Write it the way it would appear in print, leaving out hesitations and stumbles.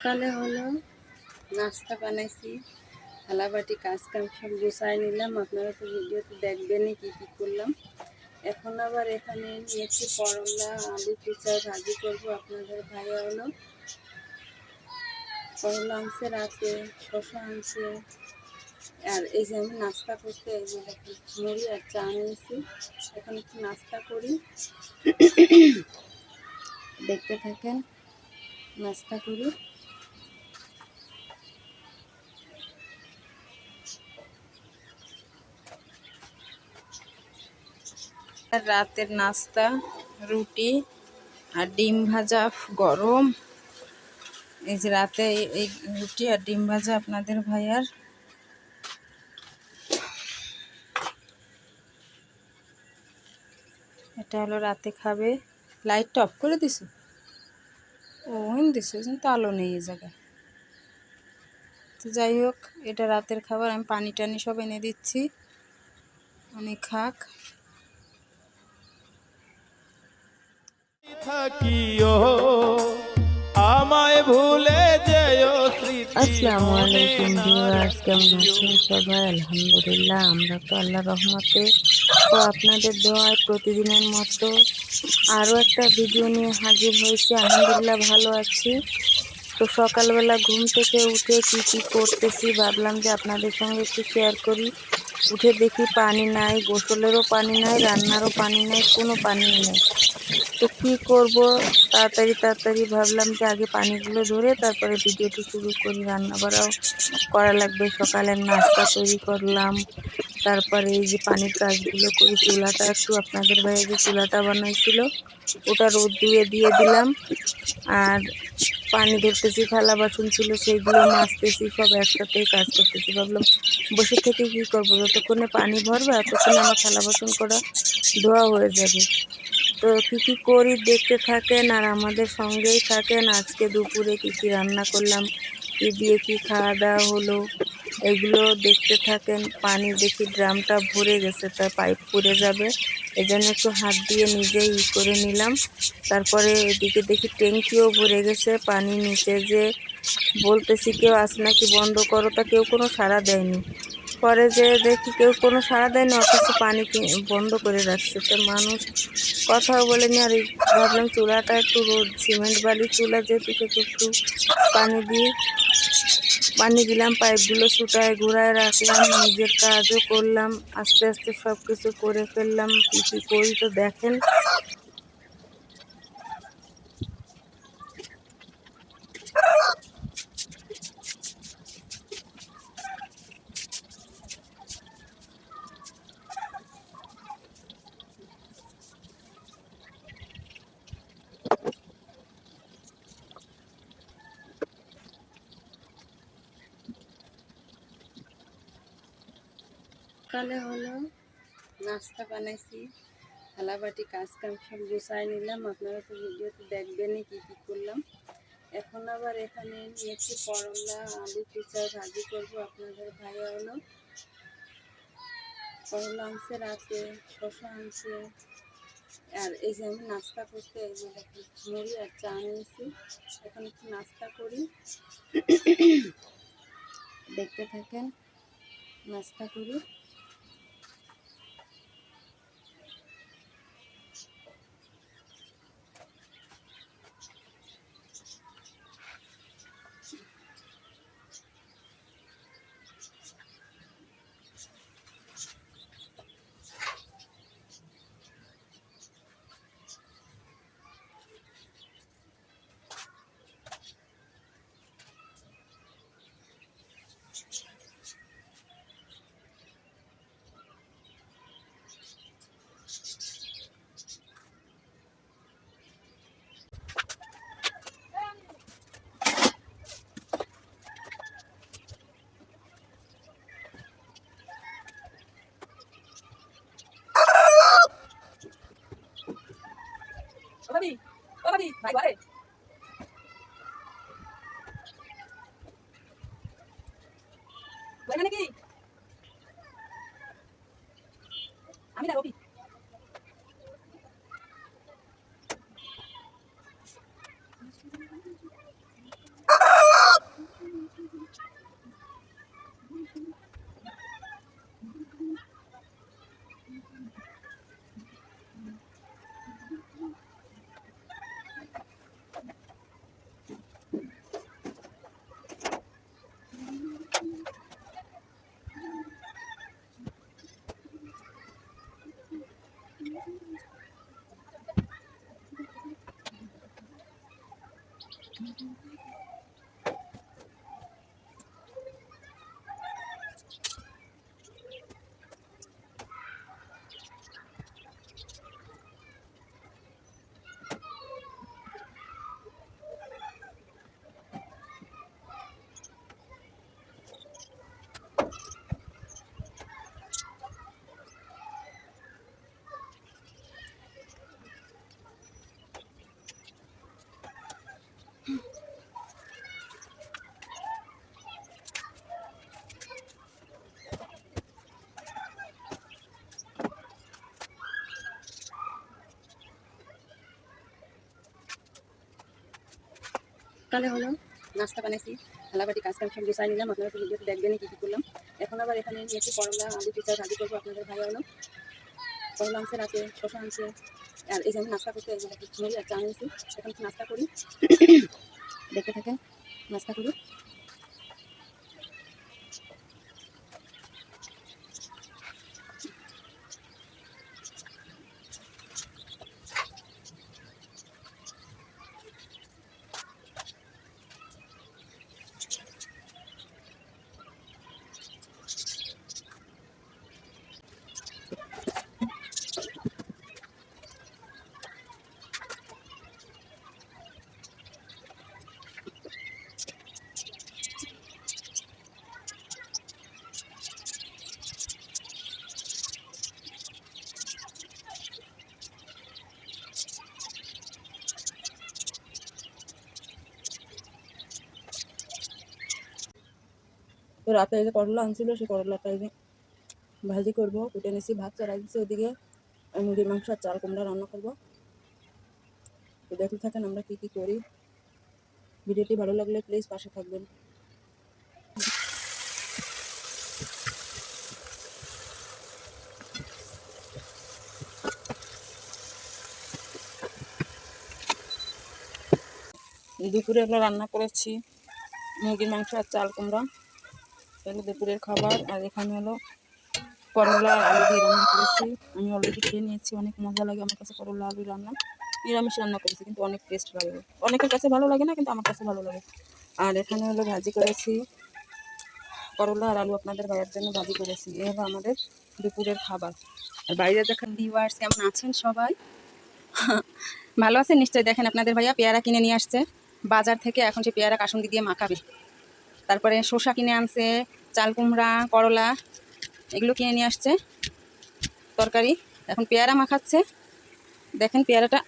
সকালে হলো নাস্তা বানাইছি, থালাবাটি কাজ কাম সব গুছাই নিলাম। আপনারা তো ভিডিওতে দেখবেনই কি কি করলাম। এখন আবার এখানে নিয়েছি করলা, আলু কুচা ভাজি করব। আপনাদের ভাইয়া হলো করলা আনছে রাতে, শসা আনছে। আর এই যে আমি নাস্তা করতে এই যে দেখুন মুড়ি আর চা নিয়েছি। এখন একটু নাস্তা করি, দেখতে থাকেন। নাস্তা করি। রাতের নাস্তা রুটি আর ডিম ভাজা গরম। এই যে রাতে এই রুটি আর ডিম ভাজা আপনাদের ভাইয়ার। এটা হলো রাতে খাবে। লাইটটা অফ করে দিছো? ও দিছো, কিন্তু আলো নেই এই জায়গায়। তো যাই হোক, এটা রাতের খাবার। আমি পানি টানি সব এনে দিচ্ছি, অনেক খাক। আমায় ভুলে যেও আসসালামু আলাইকুম ভিউয়ার্স, কেমন আছেন সবাই? আলহামদুলিল্লাহ, আমরা তো আল্লাহর রহমতে ও আপনাদের দোয়ায় প্রতিদিনের মতো আরও একটা ভিডিও নিয়ে হাজির হয়েছি। আলহামদুলিল্লাহ ভালো আছি। তো সকালবেলা ঘুম থেকে উঠে কি করতেছি ভাবলাম যে আপনাদের সঙ্গে একটু শেয়ার করি। উঠে দেখি পানি নাই, গোসলেরও পানি নাই, রান্নারও পানি নাই, কোনো পানি নেই। তো কি করব, তাড়াতাড়ি ভাবলাম যে আগে পানিগুলো ধরে তারপরে ভিডিওটি শুরু করি। রান্না বাড়াও করা লাগবে, সকালের নাস্তা তৈরি করলাম, তারপরে এই যে পানির কাজগুলো করি। চুলাটা একটু আপনাদের ভাইয়া যে চুলাটা বানাইছিল ওটা রোদ্দুরে দিয়ে দিলাম। আর পানি ধরতেছি, থালা বাসন ছিল সেইগুলো মাজতেছি, সব একসাথেই কাজ করতেছি। ভাবলাম বসে থেকে কি করবো, যতক্ষণে পানি ভরবে ততক্ষণে আমার থালা বাসন করা ধোয়া হয়ে যাবে। তো কি করি দেখতে থাকেন আর আমাদের সঙ্গেই থাকেন। আজকে দুপুরে কি রান্না করলাম, কি দিয়ে কি খাওয়া দাওয়া হলো, এগুলো দেখতে থাকেন। পানি দেখি ড্রামটা ভরে গেছে, তার পাইপ পুড়ে যাবে, এজন্য একটু হাত দিয়ে নিজেই করে নিলাম। তারপরে এদিকে দেখি ট্যাঙ্কিও ভরে গেছে পানি। নিচে যে বলতেছি কেউ আস নাকি বন্ধ করো, তা কেউ কোনো সাড়া দেয়নি। পরে যে দেখি কেউ কোনো সাড়া দেয়নি, অথচ পানি বন্ধ করে রাখছে। তো মানুষ কথাও বলেনি। আর ভাবলাম চুলাটা একটু সিমেন্ট বালির চুলা, যেহেতু সেটু একটু পানি দিলাম, পাইপগুলো ছুটায় ঘুরায় রাখলাম, নিজের কাজও করলাম। আস্তে আস্তে সব কিছু করে ফেললাম। কি করি তো দেখেন। সকালে হলো নাস্তা বানাইছি, থালাবাটি কাজ কাম সব গুছাই নিলাম। আপনারা তো ভিডিওতে দেখবেনই কি কি করলাম। এখন আবার এখানে নিয়েছি করলা, আলু কুচা ভাজি করব। আপনাদের ভাইয়া হলো করলা আনছে রাতে, শসা আনছে। আর এই যে আমি নাস্তা করতে এই যে দেখুন মুড়ি আর চা নিয়েছি। এখন একটু নাস্তা করি, দেখতে থাকেন। নাস্তা করি। আমি না রবি সকালে হলো নাস্তা বানাইছি, থালাবাটি কাজ কাম সব গুছাই নিলাম। আপনারা তো ভিডিওতে দেখবেনই কী কী করলাম। এখন আবার এখানে নিয়েছি করলা, আলু পিঁচা ভাজি করবো। আপনাদের ভাই হলো করলা আনছে, রাতে শশা আনছে। আর এই যে আমি নাস্তা করতে মুড়ি আর চা নিয়েছি। এখন একটু নাস্তা করি, দেখতে থাকেন। নাস্তা করি। তো রাতে এই যে করলা আনছিল, সেই করলাটা এই যে ভাজি করবো, কুটে নিয়েছি। ভাত চড়াই দিচ্ছি ওদিকে। মুরগির মাংস আর চাল কুমড়া রান্না করবো। তো দেখতে থাকেন আমরা কী কী করি। ভিডিওটি ভালো লাগলে প্লিজ পাশে থাকবেন। দুপুরে হলো রান্না করেছি মুরগির মাংস আর চাল কুমড়া, এগুলো দুপুরের খাবার। আর এখানে হলো করলা আলু দিয়ে রান্না করেছি। আমি অলরেডি খেয়ে নিয়েছি, অনেক মজা লাগে আমার কাছে করলা আলু রান্না। নিরামিষ রান্না করেছি কিন্তু অনেক টেস্ট লাগে। অনেকের কাছে ভালো লাগে না, কিন্তু আমার কাছে ভালো লাগে। আর এখানে হলো ভাজি করেছি করলা আর আলু, আপনাদের ভাইয়ের জন্য ভাজি করেছি। এই হলো আমাদের দুপুরের খাবার। আর বাইরে দেখেন ভিউয়ার্স কেমন আছেন সবাই? ভালো আছেন নিশ্চয়ই। দেখেন আপনাদের ভাইয়া পেয়ারা কিনে নিয়ে আসছে বাজার থেকে। এখন সে পেয়ারা কাসুন্দি দিয়ে মাখাবে। তারপরে শসা কিনে আনছে, চাল কুমড়া, করলা এগুলো কিনে নিয়ে আসছে তরকারি। এখন পেয়ারা মাখাচ্ছে। দেখেন পেয়ারাটা